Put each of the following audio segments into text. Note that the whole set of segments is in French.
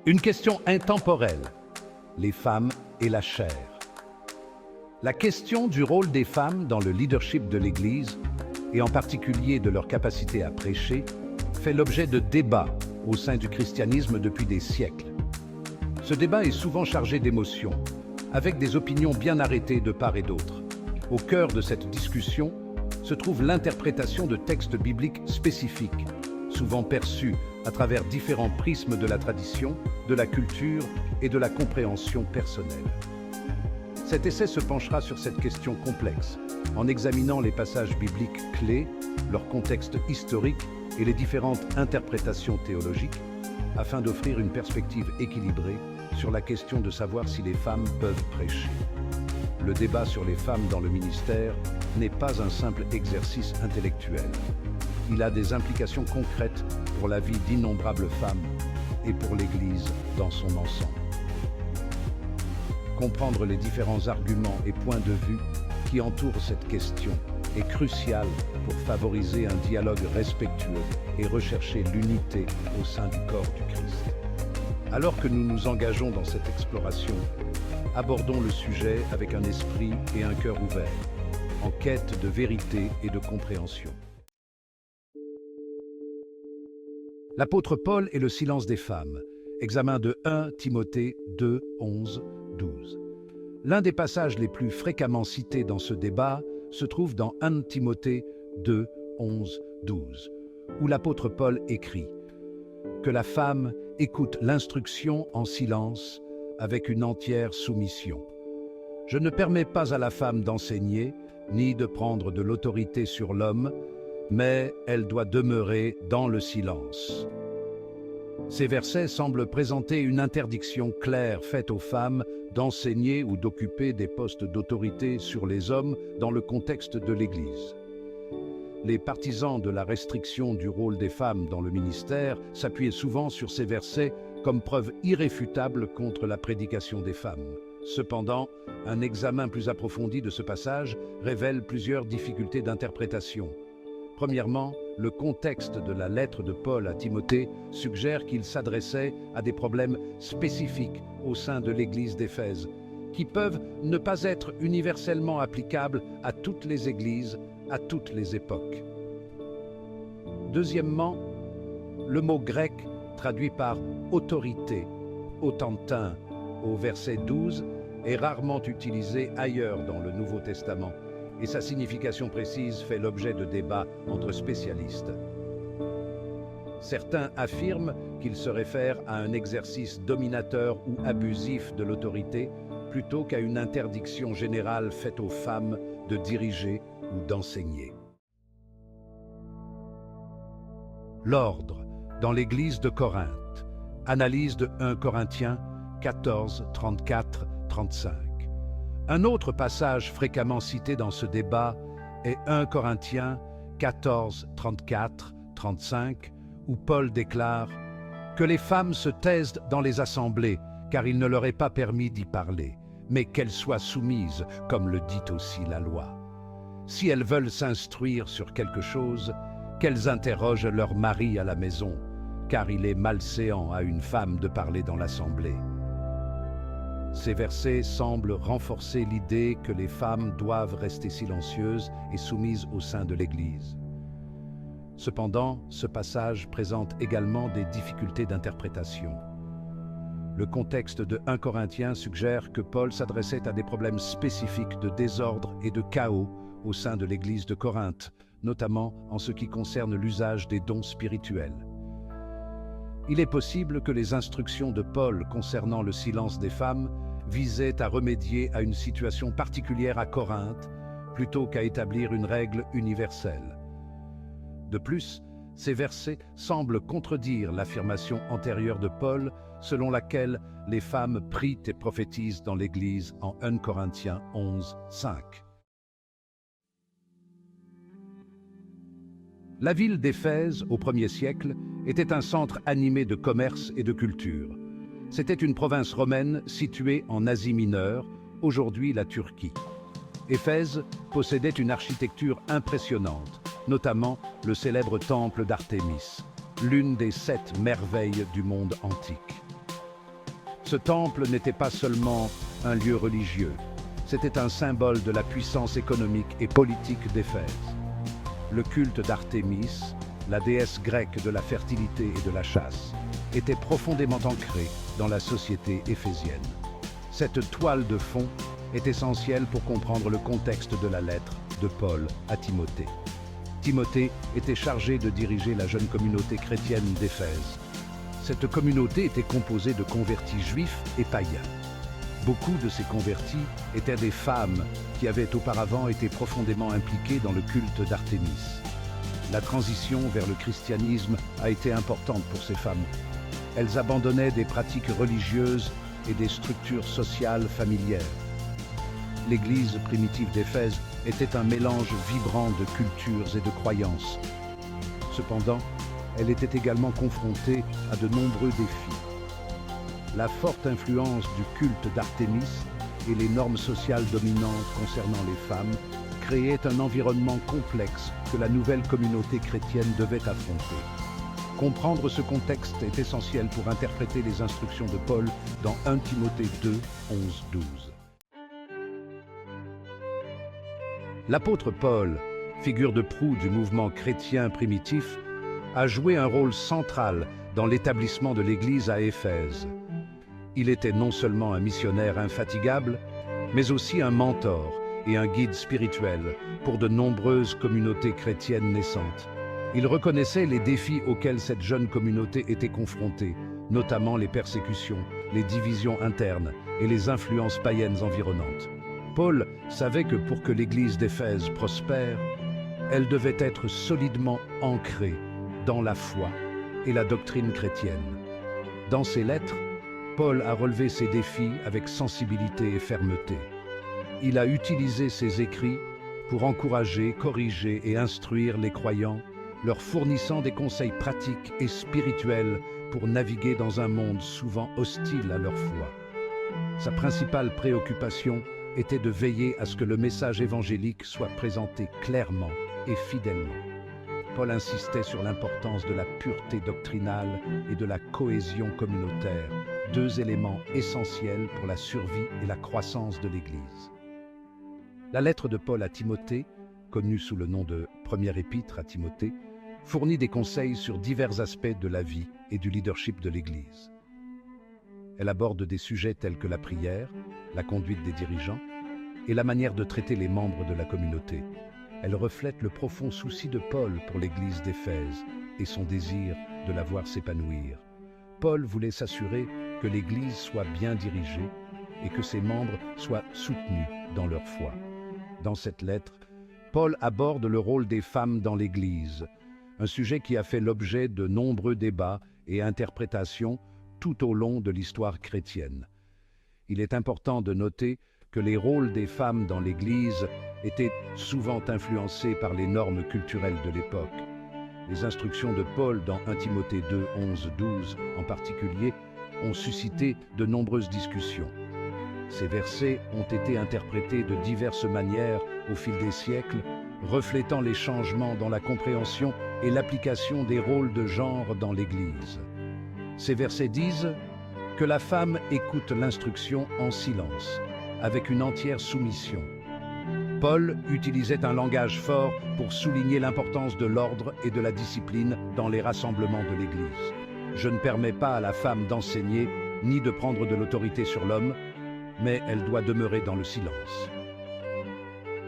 Une question intemporelle, les femmes et la chair. La question du rôle des femmes dans le leadership de l'Église, et en particulier de leur capacité à prêcher, fait l'objet de débats au sein du christianisme depuis des siècles. Ce débat est souvent chargé d'émotions, avec des opinions bien arrêtées de part et d'autre. Au cœur de cette discussion se trouve l'interprétation de textes bibliques spécifiques, souvent perçus à travers différents prismes de la tradition, de la culture et de la compréhension personnelle. Cet essai se penchera sur cette question complexe, en examinant les passages bibliques clés, leur contexte historique et les différentes interprétations théologiques, afin d'offrir une perspective équilibrée sur la question de savoir si les femmes peuvent prêcher. Le débat sur les femmes dans le ministère n'est pas un simple exercice intellectuel. Il a des implications concrètes pour la vie d'innombrables femmes et pour l'Église dans son ensemble. Comprendre les différents arguments et points de vue qui entourent cette question est crucial pour favoriser un dialogue respectueux et rechercher l'unité au sein du corps du Christ. Alors que nous nous engageons dans cette exploration, abordons le sujet avec un esprit et un cœur ouverts, en quête de vérité et de compréhension. L'apôtre Paul et le silence des femmes. Examen de 1 Timothée 2, 11, 12. L'un des passages les plus fréquemment cités dans ce débat se trouve dans 1 Timothée 2, 11, 12, où l'apôtre Paul écrit « Que la femme écoute l'instruction en silence avec une entière soumission. Je ne permets pas à la femme d'enseigner, ni de prendre de l'autorité sur l'homme, mais elle doit demeurer dans le silence. » Ces versets semblent présenter une interdiction claire faite aux femmes d'enseigner ou d'occuper des postes d'autorité sur les hommes dans le contexte de l'Église. Les partisans de la restriction du rôle des femmes dans le ministère s'appuyaient souvent sur ces versets comme preuve irréfutable contre la prédication des femmes. Cependant, un examen plus approfondi de ce passage révèle plusieurs difficultés d'interprétation. Premièrement, le contexte de la lettre de Paul à Timothée suggère qu'il s'adressait à des problèmes spécifiques au sein de l'Église d'Éphèse, qui peuvent ne pas être universellement applicables à toutes les églises, à toutes les époques. Deuxièmement, le mot grec traduit par « autorité », autantin, au verset 12, est rarement utilisé ailleurs dans le Nouveau Testament, et sa signification précise fait l'objet de débats entre spécialistes. Certains affirment qu'il se réfère à un exercice dominateur ou abusif de l'autorité, plutôt qu'à une interdiction générale faite aux femmes de diriger ou d'enseigner. L'ordre dans l'Église de Corinthe. Analyse de 1 Corinthiens 14, 34, 35. Un autre passage fréquemment cité dans ce débat est 1 Corinthiens 14, 34, 35, où Paul déclare « Que les femmes se taisent dans les assemblées, car il ne leur est pas permis d'y parler, mais qu'elles soient soumises, comme le dit aussi la loi. Si elles veulent s'instruire sur quelque chose, qu'elles interrogent leur mari à la maison, car il est malséant à une femme de parler dans l'assemblée. » Ces versets semblent renforcer l'idée que les femmes doivent rester silencieuses et soumises au sein de l'Église. Cependant, ce passage présente également des difficultés d'interprétation. Le contexte de 1 Corinthiens suggère que Paul s'adressait à des problèmes spécifiques de désordre et de chaos au sein de l'Église de Corinthe, notamment en ce qui concerne l'usage des dons spirituels. Il est possible que les instructions de Paul concernant le silence des femmes visaient à remédier à une situation particulière à Corinthe, plutôt qu'à établir une règle universelle. De plus, ces versets semblent contredire l'affirmation antérieure de Paul, selon laquelle les femmes prient et prophétisent dans l'Église en 1 Corinthiens 11, 5. La ville d'Éphèse, au 1er siècle, était un centre animé de commerce et de culture. C'était une province romaine située en Asie mineure, aujourd'hui la Turquie. Éphèse possédait une architecture impressionnante, notamment le célèbre temple d'Artémis, l'une des 7 merveilles du monde antique. Ce temple n'était pas seulement un lieu religieux, c'était un symbole de la puissance économique et politique d'Éphèse. Le culte d'Artémis, la déesse grecque de la fertilité et de la chasse, était profondément ancré dans la société éphésienne. Cette toile de fond est essentielle pour comprendre le contexte de la lettre de Paul à Timothée. Timothée était chargé de diriger la jeune communauté chrétienne d'Éphèse. Cette communauté était composée de convertis juifs et païens. Beaucoup de ces convertis étaient des femmes qui avaient auparavant été profondément impliquées dans le culte d'Artémis. La transition vers le christianisme a été importante pour ces femmes. Elles abandonnaient des pratiques religieuses et des structures sociales familières. L'Église primitive d'Éphèse était un mélange vibrant de cultures et de croyances. Cependant, elle était également confrontée à de nombreux défis. La forte influence du culte d'Artémis et les normes sociales dominantes concernant les femmes créaient un environnement complexe que la nouvelle communauté chrétienne devait affronter. Comprendre ce contexte est essentiel pour interpréter les instructions de Paul dans 1 Timothée 2, 11, 12. L'apôtre Paul, figure de proue du mouvement chrétien primitif, a joué un rôle central dans l'établissement de l'Église à Éphèse. Il était non seulement un missionnaire infatigable, mais aussi un mentor et un guide spirituel pour de nombreuses communautés chrétiennes naissantes. Il reconnaissait les défis auxquels cette jeune communauté était confrontée, notamment les persécutions, les divisions internes et les influences païennes environnantes. Paul savait que pour que l'Église d'Éphèse prospère, elle devait être solidement ancrée dans la foi et la doctrine chrétienne. Dans ses lettres, Paul a relevé ces défis avec sensibilité et fermeté. Il a utilisé ses écrits pour encourager, corriger et instruire les croyants, leur fournissant des conseils pratiques et spirituels pour naviguer dans un monde souvent hostile à leur foi. Sa principale préoccupation était de veiller à ce que le message évangélique soit présenté clairement et fidèlement. Paul insistait sur l'importance de la pureté doctrinale et de la cohésion communautaire, deux éléments essentiels pour la survie et la croissance de l'Église. La lettre de Paul à Timothée, connue sous le nom de Première épître à Timothée, fournit des conseils sur divers aspects de la vie et du leadership de l'Église. Elle aborde des sujets tels que la prière, la conduite des dirigeants et la manière de traiter les membres de la communauté. Elle reflète le profond souci de Paul pour l'Église d'Éphèse et son désir de la voir s'épanouir. Paul voulait s'assurer que l'Église soit bien dirigée et que ses membres soient soutenus dans leur foi. Dans cette lettre, Paul aborde le rôle des femmes dans l'Église, un sujet qui a fait l'objet de nombreux débats et interprétations tout au long de l'histoire chrétienne. Il est important de noter que les rôles des femmes dans l'Église étaient souvent influencés par les normes culturelles de l'époque. Les instructions de Paul dans 1 Timothée 2, 11, 12 en particulier ont suscité de nombreuses discussions. Ces versets ont été interprétés de diverses manières au fil des siècles, reflétant les changements dans la compréhension et l'application des rôles de genre dans l'Église. Ces versets disent que la femme écoute l'instruction en silence, avec une entière soumission. Paul utilisait un langage fort pour souligner l'importance de l'ordre et de la discipline dans les rassemblements de l'Église. Je ne permets pas à la femme d'enseigner ni de prendre de l'autorité sur l'homme, mais elle doit demeurer dans le silence.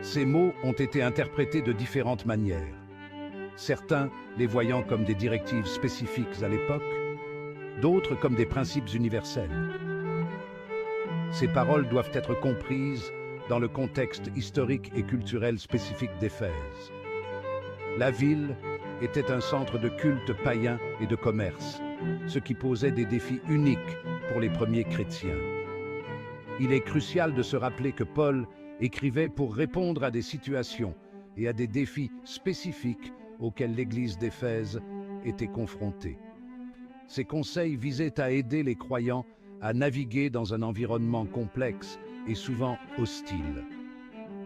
Ces mots ont été interprétés de différentes manières. Certains les voyant comme des directives spécifiques à l'époque, d'autres comme des principes universels. Ces paroles doivent être comprises dans le contexte historique et culturel spécifique d'Éphèse. La ville était un centre de culte païen et de commerce, ce qui posait des défis uniques pour les premiers chrétiens. Il est crucial de se rappeler que Paul écrivait pour répondre à des situations et à des défis spécifiques auxquels l'Église d'Éphèse était confrontée. Ces conseils visaient à aider les croyants à naviguer dans un environnement complexe et souvent hostile.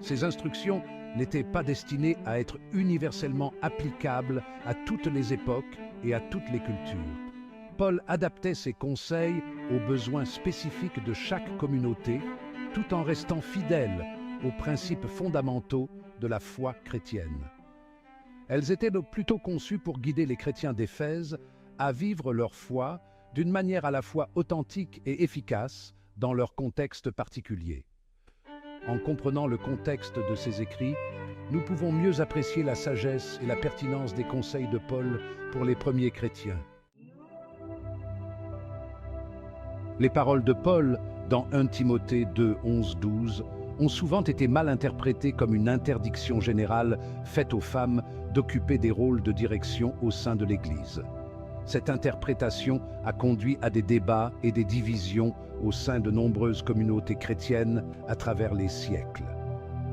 Ces instructions n'étaient pas destinées à être universellement applicables à toutes les époques et à toutes les cultures. Paul adaptait ses conseils aux besoins spécifiques de chaque communauté, tout en restant fidèle aux principes fondamentaux de la foi chrétienne. Elles étaient donc plutôt conçues pour guider les chrétiens d'Éphèse à vivre leur foi d'une manière à la fois authentique et efficace dans leur contexte particulier. En comprenant le contexte de ces écrits, nous pouvons mieux apprécier la sagesse et la pertinence des conseils de Paul pour les premiers chrétiens. Les paroles de Paul dans 1 Timothée 2, 11, 12 ont souvent été mal interprétées comme une interdiction générale faite aux femmes d'occuper des rôles de direction au sein de l'Église. Cette interprétation a conduit à des débats et des divisions au sein de nombreuses communautés chrétiennes à travers les siècles.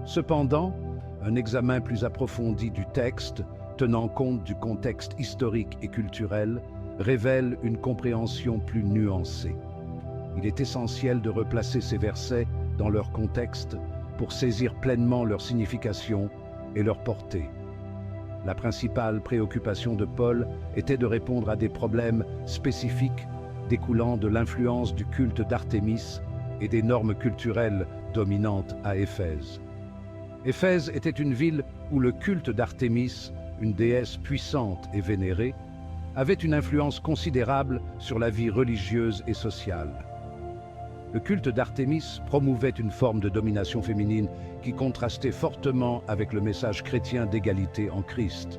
Cependant, un examen plus approfondi du texte, tenant compte du contexte historique et culturel, révèle une compréhension plus nuancée. Il est essentiel de replacer ces versets dans leur contexte pour saisir pleinement leur signification et leur portée. La principale préoccupation de Paul était de répondre à des problèmes spécifiques découlant de l'influence du culte d'Artémis et des normes culturelles dominantes à Éphèse. Éphèse était une ville où le culte d'Artémis, une déesse puissante et vénérée, avait une influence considérable sur la vie religieuse et sociale. Le culte d'Artémis promouvait une forme de domination féminine qui contrastait fortement avec le message chrétien d'égalité en Christ.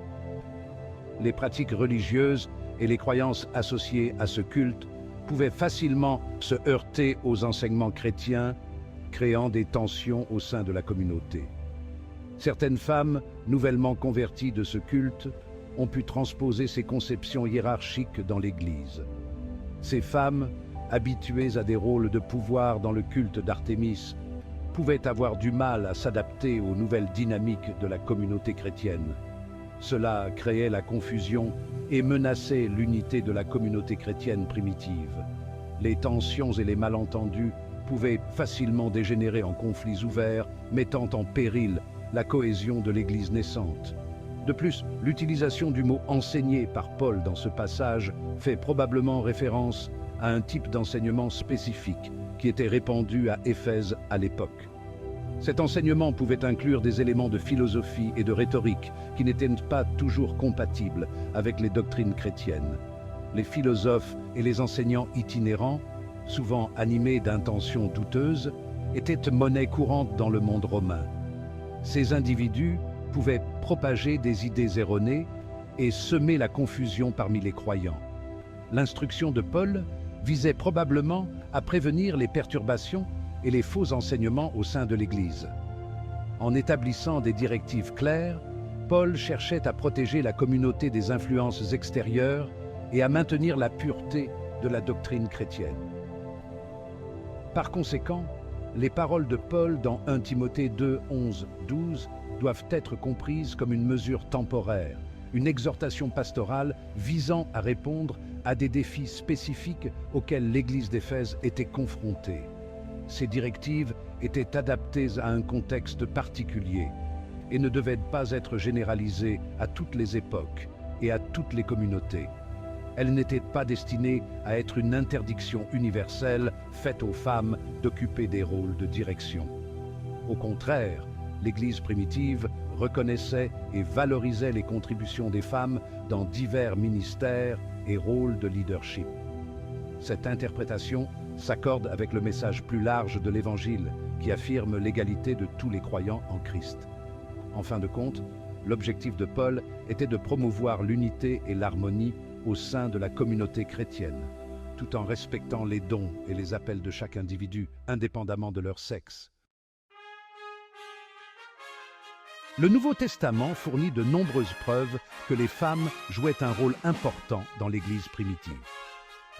Les pratiques religieuses et les croyances associées à ce culte pouvaient facilement se heurter aux enseignements chrétiens, créant des tensions au sein de la communauté. Certaines femmes, nouvellement converties de ce culte, ont pu transposer ces conceptions hiérarchiques dans l'Église. Ces femmes, habituées à des rôles de pouvoir dans le culte d'Artémis, pouvaient avoir du mal à s'adapter aux nouvelles dynamiques de la communauté chrétienne. Cela créait la confusion et menaçait l'unité de la communauté chrétienne primitive. Les tensions et les malentendus pouvaient facilement dégénérer en conflits ouverts, mettant en péril la cohésion de l'Église naissante. De plus, l'utilisation du mot « enseigné » par Paul dans ce passage fait probablement référence à un type d'enseignement spécifique qui était répandu à Éphèse à l'époque. Cet enseignement pouvait inclure des éléments de philosophie et de rhétorique qui n'étaient pas toujours compatibles avec les doctrines chrétiennes. Les philosophes et les enseignants itinérants, souvent animés d'intentions douteuses, étaient monnaie courante dans le monde romain. Ces individus pouvaient propager des idées erronées et semer la confusion parmi les croyants. L'instruction de Paul visait probablement à prévenir les perturbations et les faux enseignements au sein de l'Église. En établissant des directives claires, Paul cherchait à protéger la communauté des influences extérieures et à maintenir la pureté de la doctrine chrétienne. Par conséquent, les paroles de Paul dans 1 Timothée 2, 11, 12 doivent être comprises comme une mesure temporaire, une exhortation pastorale visant à répondre à des défis spécifiques auxquels l'Église d'Éphèse était confrontée. Ces directives étaient adaptées à un contexte particulier et ne devaient pas être généralisées à toutes les époques et à toutes les communautés. Elles n'étaient pas destinées à être une interdiction universelle faite aux femmes d'occuper des rôles de direction. Au contraire, l'Église primitive reconnaissait et valorisait les contributions des femmes dans divers ministères et rôles de leadership. Cette interprétation s'accorde avec le message plus large de l'Évangile qui affirme l'égalité de tous les croyants en Christ. En fin de compte, l'objectif de Paul était de promouvoir l'unité et l'harmonie au sein de la communauté chrétienne, tout en respectant les dons et les appels de chaque individu, indépendamment de leur sexe. Le Nouveau Testament fournit de nombreuses preuves que les femmes jouaient un rôle important dans l'Église primitive.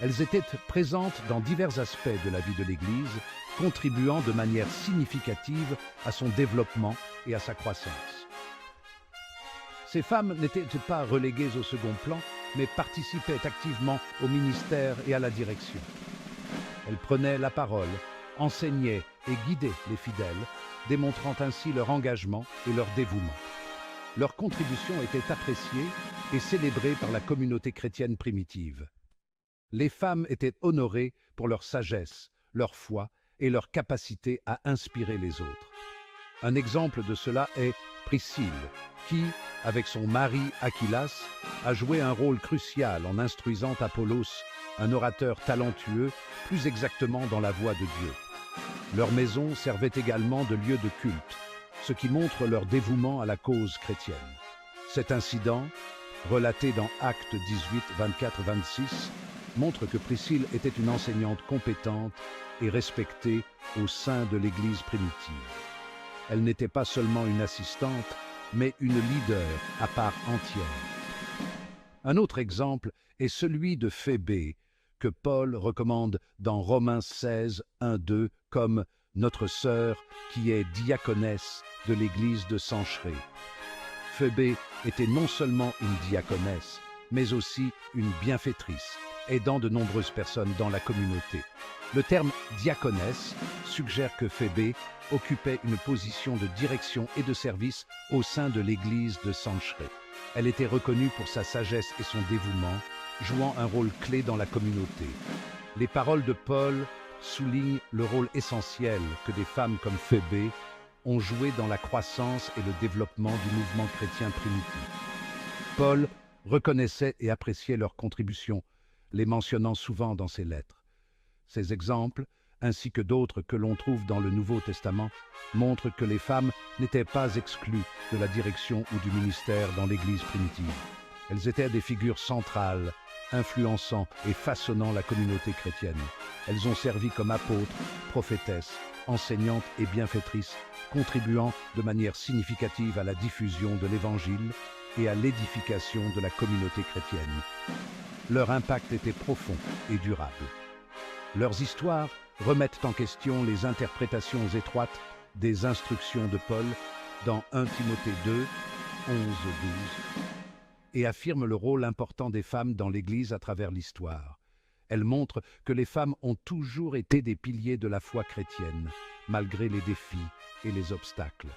Elles étaient présentes dans divers aspects de la vie de l'Église, contribuant de manière significative à son développement et à sa croissance. Ces femmes n'étaient pas reléguées au second plan, mais participaient activement au ministère et à la direction. Elles prenaient la parole, enseignaient et guidaient les fidèles, démontrant ainsi leur engagement et leur dévouement. Leur contribution était appréciée et célébrée par la communauté chrétienne primitive. Les femmes étaient honorées pour leur sagesse, leur foi et leur capacité à inspirer les autres. Un exemple de cela est Priscille, qui, avec son mari Achillas, a joué un rôle crucial en instruisant Apollos, un orateur talentueux, plus exactement dans la voie de Dieu. Leur maison servait également de lieu de culte, ce qui montre leur dévouement à la cause chrétienne. Cet incident, relaté dans Actes 18, 24-26, montre que Priscille était une enseignante compétente et respectée au sein de l'Église primitive. Elle n'était pas seulement une assistante, mais une leader à part entière. Un autre exemple est celui de Phébé, que Paul recommande dans Romains 16, 1-2 comme notre sœur qui est diaconesse de l'église de Sancheré. Phébé était non seulement une diaconesse, mais aussi une bienfaitrice, aidant de nombreuses personnes dans la communauté. Le terme diaconesse suggère que Phébé occupait une position de direction et de service au sein de l'église de Sancheré. Elle était reconnue pour sa sagesse et son dévouement, jouant un rôle clé dans la communauté. Les paroles de Paul soulignent le rôle essentiel que des femmes comme Phébé ont joué dans la croissance et le développement du mouvement chrétien primitif. Paul reconnaissait et appréciait leurs contributions, les mentionnant souvent dans ses lettres. Ces exemples, ainsi que d'autres que l'on trouve dans le Nouveau Testament, montrent que les femmes n'étaient pas exclues de la direction ou du ministère dans l'Église primitive. Elles étaient des figures centrales, influençant et façonnant la communauté chrétienne. Elles ont servi comme apôtres, prophétesses, enseignantes et bienfaitrices, contribuant de manière significative à la diffusion de l'Évangile et à l'édification de la communauté chrétienne. Leur impact était profond et durable. Leurs histoires remettent en question les interprétations étroites des instructions de Paul dans 1 Timothée 2, 11-12, et affirment le rôle important des femmes dans l'Église à travers l'histoire. Elles montrent que les femmes ont toujours été des piliers de la foi chrétienne, malgré les défis et les obstacles.